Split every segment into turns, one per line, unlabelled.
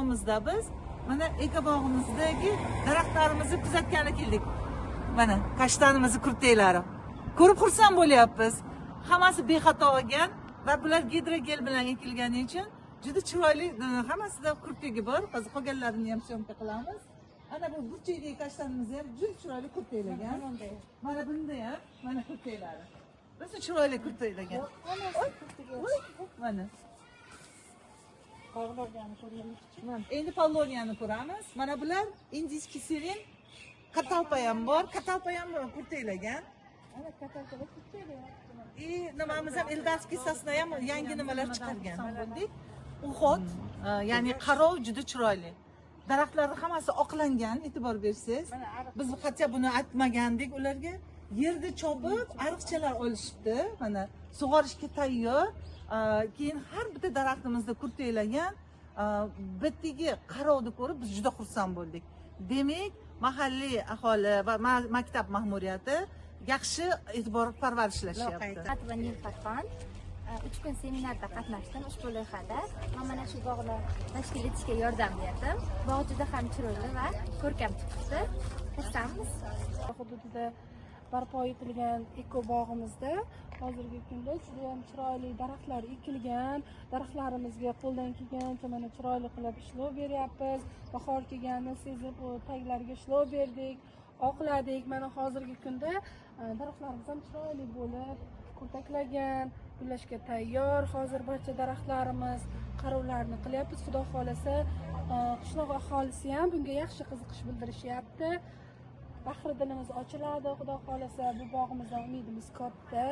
bog'imizda biz mana eko bog'imizdagi daraxtlarimizni kuzatgani keldik. Mana kashtanimizni kurteylari. Ko'rib xursand bo'lyapmiz. Hammasi bexato olgan va bular gidrogel bilan ekilgani uchun juda chiroyli, hammasida kurtegi bor. Hozir qolganlarini ham syomka qilamiz. Ana bu burchakdagi kashtanimizni ham juda chiroyli kurteylagan. Mana bunda ham mana kurteylari. Biz chiroyli kurteylagan. Mana. Endi Poloniyani ko'ramiz. Mana bular indiyskiy siren, katalpa ham bor, kurteylagan.
Ana katalkada kurteylagan.
Nimamiz ham Eldorskiy sosna ham yangi nimalar chiqargan. Uxot, ya'ni qarov juda chiroyli. Daraxtlarning hammasi oqlangan, e'tibor bersangiz. Biz hatto buni aytmagandik ularga. Yerda chopib, ariqchalar olishibdi. Mana sug'orishga tayyor. Keyin har bitta daraxtimizda kurteylagan, bitigi qarovni ko'rib biz juda xursand bo'ldik. Demak, mahalliy aholi va maktab ma'muriyati yaxshi e'tibor parvarishlashayapti.
Va Nilufar 3 kun seminarda qatnashdim ushbu loyihada. Men mana shu bog'ni tashkil etishga yordam berdim. Bog' juda ham chiroyli va ko'rkam chiqdi. Xursandmiz.
Hududida barpo etilgan eko bog'imizda hozirgi kunda juda ham chiroyli daraxtlar ekilgan. Daraxtlarimizga qo'ldan kelgancha mana chiroyli qilib ishlov beryapmiz. Bahor kelganini sezib taglariga ishlov berdik, oqladik. Mana hozirgi kunda daraxtlarimiz ham chiroyli bo'lib, kurtaklagan, gullashga tayyor. Hozir barcha daraxtlarimiz qarovlarni qilyapmiz. Xudo xolasa, qishloq aholisi ham bunga yaxshi qiziqish bildirishyapti. Bahri dilimiz ochiladi, xudo xolasa. Bu bog'imizdan umidimiz katta.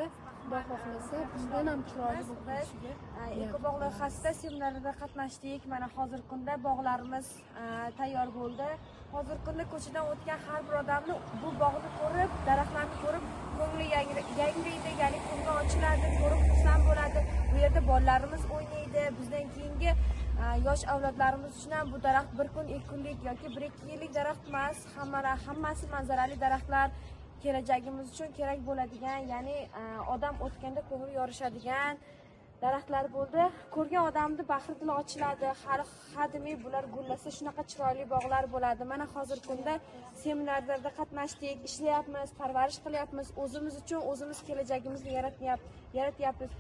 Xudo xolasa bundan ham chiroyli bo'lib ketishiga.
Eko bog' loyihasida seminarda qatnashdik. Mana hozirgi kunda bog'larimiz tayyor bo'ldi. Hozirgi kunda ko'chadan o'tgan har bir odamni bu bog'ni ko'rib, daraxtlarni ko'rib, ko'ngli yangraydi, ya'ni ko'ngli ochiladi, ko'rib xursand bo'ladi. Bu yerda bolalarimiz o'ynaydi. Bizdan keyingi yosh avlodlarimiz uchun ham bu daraxt bir kun, 2 kunlik yoki 1-2 yillik daraxt emas, hammasi manzarali daraxtlar kelajagimiz uchun kerak bo'ladigan, ya'ni odam o'tganda ko'ngli yorishadigan daraxtlar bo'ldi. Ko'rgan odamni bahri dili ochiladi. Hali hadimiy bular gullasa shunaqa chiroyli bog'lar bo'ladi. Mana hozirgi kunda seminarlarda qatnashdik, ishlayapmiz, parvarish qilyapmiz. O'zimiz uchun o'zimiz kelajagimizni yaratyapmiz.